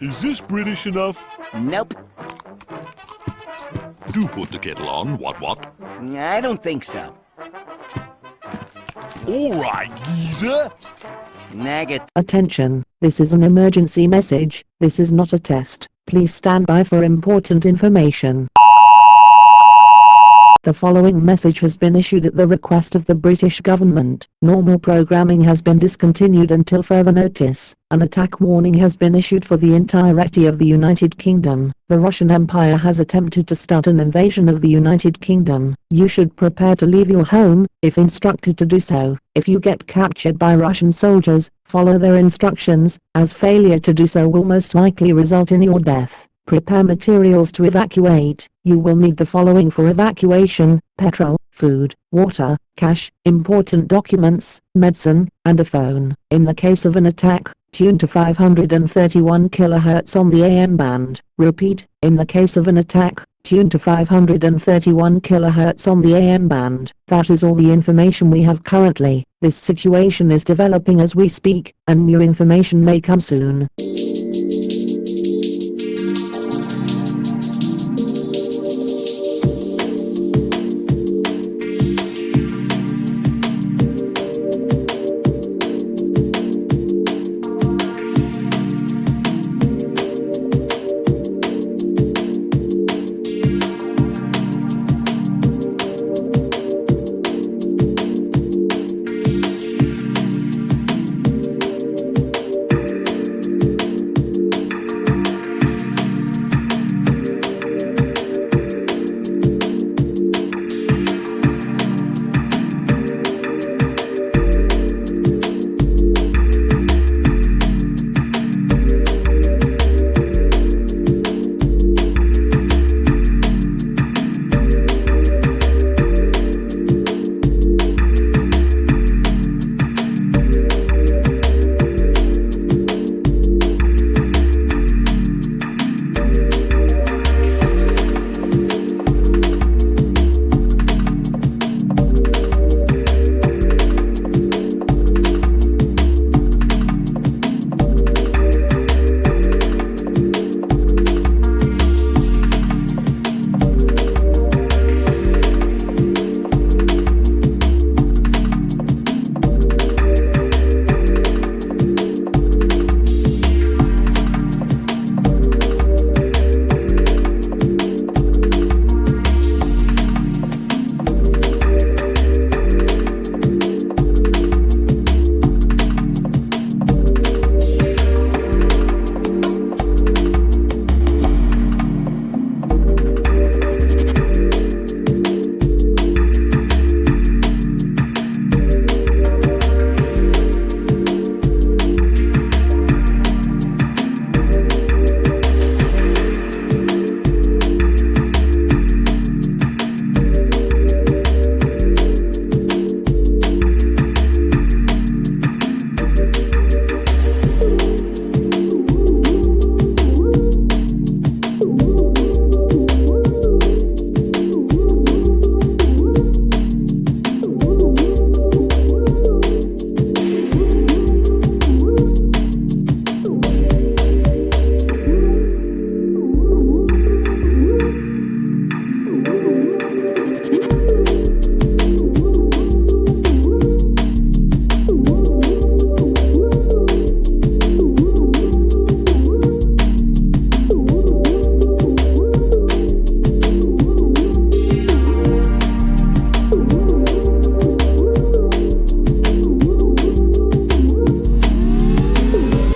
Is this British enough? Nope. Do put the kettle on, what? I don't think so. All right, geezer. Nugget. Attention, this is an emergency message. This is not a test. Please stand by for important information. The following message has been issued at the request of the British government. Normal programming has been discontinued until further notice. An attack warning has been issued for the entirety of the United Kingdom. The Russian Empire has attempted to start an invasion of the United Kingdom. You should prepare to leave your home, if instructed to do so. If you get captured by Russian soldiers, follow their instructions, as failure to do so will most likely result in your death. Prepare materials to evacuate. You will need the following for evacuation: petrol, food, water, cash, important documents, medicine, and a phone. In the case of an attack, tune to 531 kHz on the AM band. Repeat, in the case of an attack, tune to 531 kHz on the AM band. That is all the information we have currently. This situation is developing as we speak, and new information may come soon.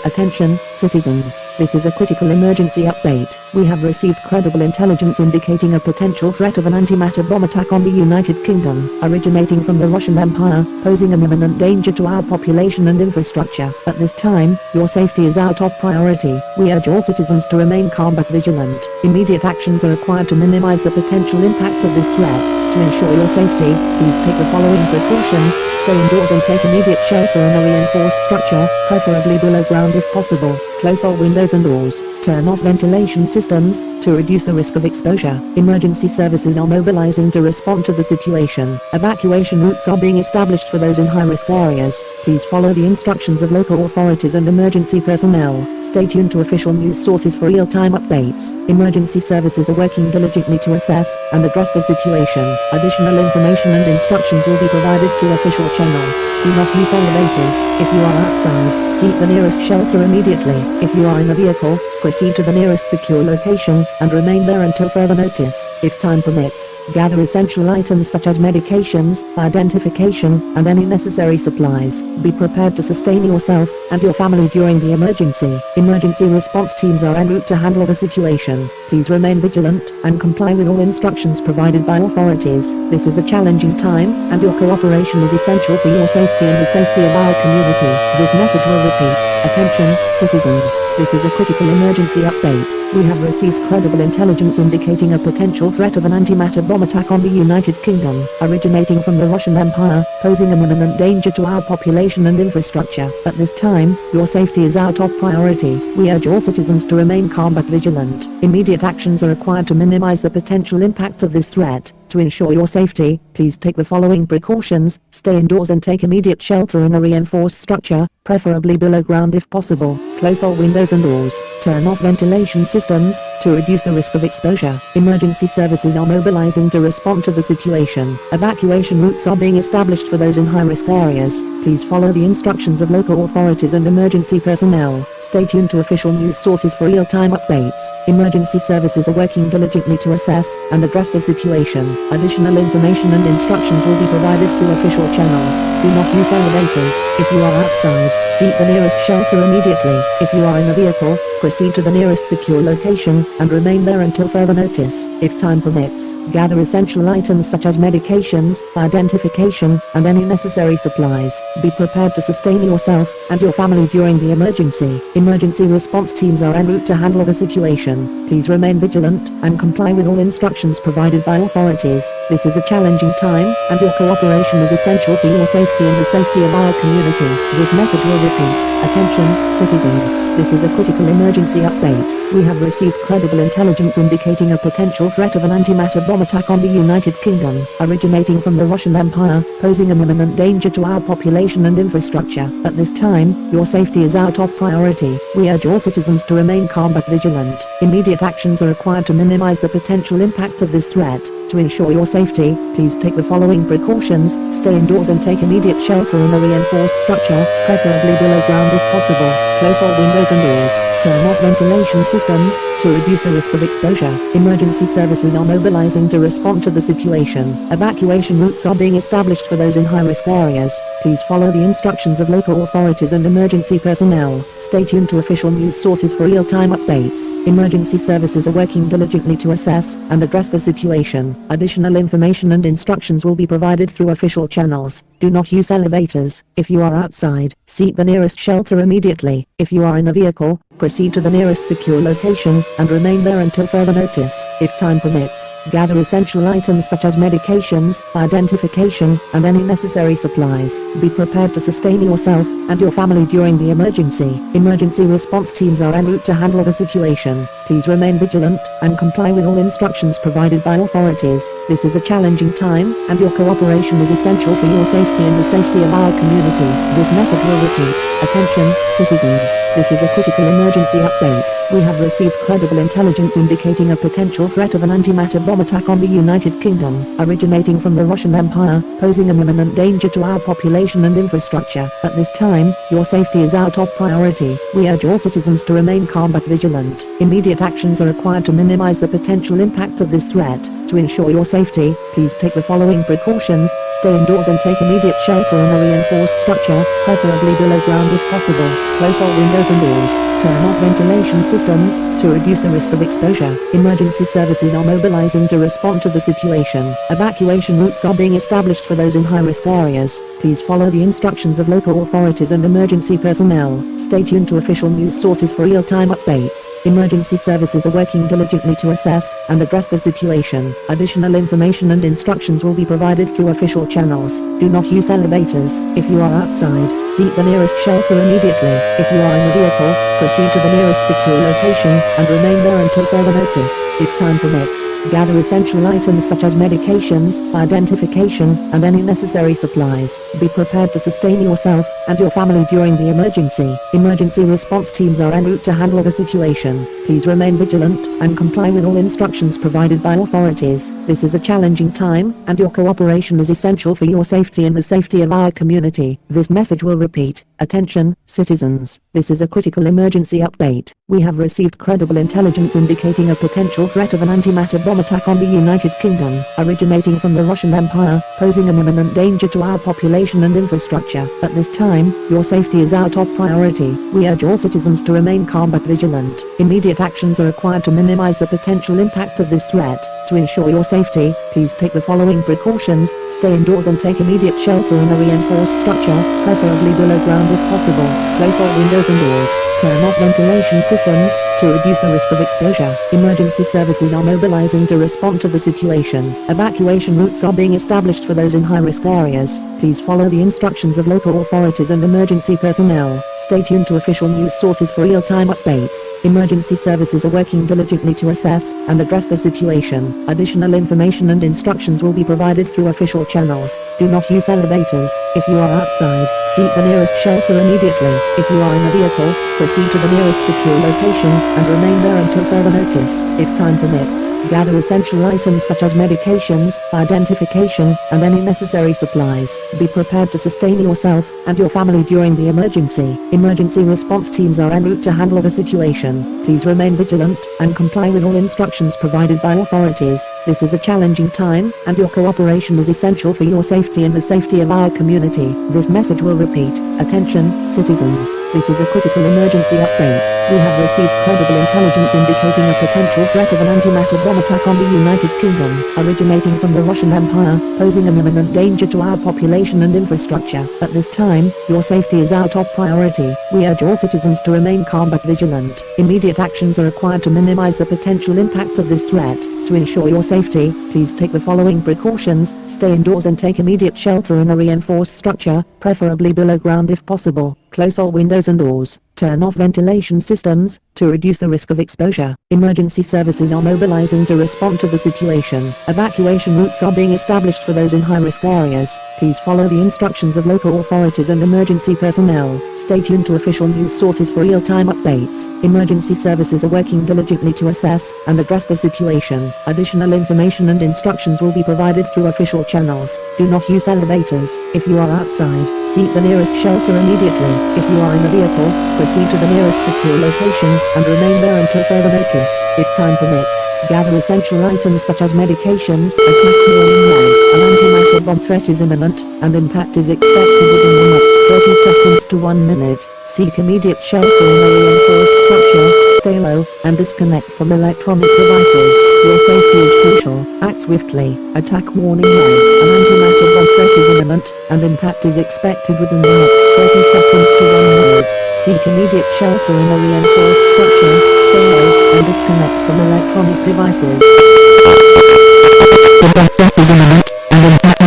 Attention, citizens, this is a critical emergency update. We have received credible intelligence indicating a potential threat of an antimatter bomb attack on the United Kingdom, originating from the Russian Empire, posing an imminent danger to our population and infrastructure. At this time, your safety is our top priority. We urge all citizens to remain calm but vigilant. Immediate actions are required to minimize the potential impact of this threat. To ensure your safety, please take the following precautions: stay indoors and take immediate shelter in a reinforced structure, preferably below ground if possible. Close all windows and doors. Turn off ventilation systems to reduce the risk of exposure. Emergency services are mobilizing to respond to the situation. Evacuation routes are being established for those in high-risk areas. Please follow the instructions of local authorities and emergency personnel. Stay tuned to official news sources for real-time updates. Emergency services are working diligently to assess and address the situation. Additional information and instructions will be provided through official channels. Do not use elevators. If you are outside, seek the nearest shelter immediately. If you are in a vehicle, proceed to the nearest secure location and remain there until further notice. If time permits, gather essential items such as medications, identification, and any necessary supplies. Be prepared to sustain yourself and your family during the emergency. Emergency response teams are en route to handle the situation. Please remain vigilant and comply with all instructions provided by authorities. This is a challenging time, and your cooperation is essential for your safety and the safety of our community. This message will repeat. Attention, citizens. This is a critical emergency update. We have received credible intelligence indicating a potential threat of an antimatter bomb attack on the United Kingdom, originating from the Russian Empire, posing an imminent danger to our population and infrastructure. At this time, your safety is our top priority. We urge all citizens to remain calm but vigilant. Immediate actions are required to minimize the potential impact of this threat. To ensure your safety, please take the following precautions. Stay indoors and take immediate shelter in a reinforced structure, preferably below ground if possible. Close all windows and doors. Turn off ventilation systems to reduce the risk of exposure. Emergency services are mobilizing to respond to the situation. Evacuation routes are being established for those in high-risk areas. Please follow the instructions of local authorities and emergency personnel. Stay tuned to official news sources for real-time updates. Emergency services are working diligently to assess and address the situation. Additional information and instructions will be provided through official channels. Do not use elevators. If you are outside, seek the nearest shelter immediately. If you are in a vehicle, proceed to the nearest secure location and remain there until further notice. If time permits, gather essential items such as medications, identification, and any necessary supplies. Be prepared to sustain yourself and your family during the emergency. Emergency response teams are en route to handle the situation. Please remain vigilant and comply with all instructions provided by authorities. This is a challenging time, and your cooperation is essential for your safety and the safety of our community. This message will repeat. Attention, citizens. This is a critical emergency update. We have received credible intelligence indicating a potential threat of an antimatter bomb attack on the United Kingdom, originating from the Russian Empire, posing an imminent danger to our population and infrastructure. At this time, your safety is our top priority. We urge all citizens to remain calm but vigilant. Immediate actions are required to minimize the potential impact of this threat. To ensure your safety, please take the following precautions. Stay indoors and take immediate shelter in a reinforced structure, preferably below ground if possible. Close all windows and doors. Turn off ventilation systems to reduce the risk of exposure. Emergency services are mobilizing to respond to the situation. Evacuation routes are being established for those in high-risk areas. Please follow the instructions of local authorities and emergency personnel. Stay tuned to official news sources for real-time updates. Emergency services are working diligently to assess and address the situation. Additional information and instructions will be provided through official channels. Do not use elevators. If you are outside, seek the nearest shelter immediately. If you are in a vehicle, proceed to the nearest secure location and remain there until further notice. If time permits, gather essential items such as medications, identification, and any necessary supplies. Be prepared to sustain yourself and your family during the emergency. Emergency response teams are en route to handle the situation. Please remain vigilant and comply with all instructions provided by authorities. This is a challenging time, and your cooperation is essential for your safety and the safety of our community. This message will repeat. Attention, citizens. This is a critical emergency update. We have received credible intelligence indicating a potential threat of an antimatter bomb attack on the United Kingdom, originating from the Russian Empire, posing an imminent danger to our population and infrastructure. At this time, your safety is our top priority. We urge all citizens to remain calm but vigilant. Immediate actions are required to minimize the potential impact of this threat. To ensure your safety, please take the following precautions. Stay indoors and take immediate shelter in a reinforced structure, preferably below ground if possible. Close all windows and doors. Turn off ventilation systems to reduce the risk of exposure. Emergency services are mobilizing to respond to the situation. Evacuation routes are being established for those in high-risk areas. Please follow the instructions of local authorities and emergency personnel. Stay tuned to official news sources for real-time updates. Emergency services are working diligently to assess and address the situation. Additional information and instructions will be provided through official channels. Do not use elevators. If you are outside, seek the nearest shelter immediately. If you are in a vehicle, proceed Proceed to the nearest secure location and remain there until further notice. If time permits, gather essential items such as medications, identification, and any necessary supplies. Be prepared to sustain yourself and your family during the emergency. Emergency response teams are en route to handle the situation. Please remain vigilant and comply with all instructions provided by authorities. This is a challenging time, and your cooperation is essential for your safety and the safety of our community. This message will repeat. Attention, citizens. This is a critical emergency update. We have received credible intelligence indicating a potential threat of an antimatter bomb attack on the United Kingdom, originating from the Russian Empire, posing an imminent danger to our population and infrastructure. At this time, your safety is our top priority. We urge all citizens to remain calm but vigilant. Immediate actions are required to minimize the potential impact of this threat. To ensure your safety, please take the following precautions: stay indoors and take immediate shelter in a reinforced structure, preferably below ground if possible. Close all windows and doors. Turn off ventilation systems to reduce the risk of exposure. Emergency services are mobilizing to respond to the situation. Evacuation routes are being established for those in high-risk areas. Please follow the instructions of local authorities and emergency personnel. Stay tuned to official news sources for real-time updates. Emergency services are working diligently to assess and address the situation. Additional information and instructions will be provided through official channels. Do not use elevators. If you are outside, seek the nearest shelter immediately. If you are in a vehicle, proceed to the nearest secure location and remain there until further notice. If time permits, gather essential items such as medications, identification, and any necessary supplies. Be prepared to sustain yourself and your family during the emergency. Emergency response teams are en route to handle the situation. Please remain vigilant and comply with all instructions provided by authorities. This is a challenging time, and your cooperation is essential for your safety and the safety of our community. This message will repeat. Attention, citizens. This is a critical emergency update. We have received credible intelligence indicating a potential threat of an antimatter bomb attack on the United Kingdom, originating from the Russian Empire, posing an imminent danger to our population and infrastructure. At this time, your safety is our top priority. We urge all citizens to remain calm but vigilant. Immediate actions are required to minimize the potential impact of this threat. To ensure your safety, please take the following precautions: stay indoors and take immediate shelter in a reinforced structure, preferably below ground if possible. Close all windows and doors. Turn off ventilation systems to reduce the risk of exposure. Emergency services are mobilizing to respond to the situation. Evacuation routes are being established for those in high-risk areas. Please follow the instructions of local authorities and emergency personnel. Stay tuned to official news sources for real-time updates. Emergency services are working diligently to assess and address the situation. Additional information and instructions will be provided through official channels. Do not use elevators. If you are outside, seek the nearest shelter immediately. If you are in a vehicle, proceed to the nearest secure location and remain there until further notice. If time permits, gather essential items such as medications. Attack warning light. An antimatter bomb threat is imminent, and impact is expected within the next 30 seconds to 1 minute. Seek immediate shelter in a reinforced structure. Stay low and disconnect from electronic devices. Your safety is crucial. Act swiftly. Attack warning light. An antimatter bomb threat is imminent, and impact is expected within the next 30 seconds to 1 minute. Seek immediate shelter in a reinforced structure. Stay low and disconnect from electronic devices. The bomb threat is imminent, and impact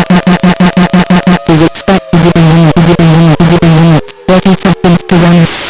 is expected within the next 30 seconds to 1 minute.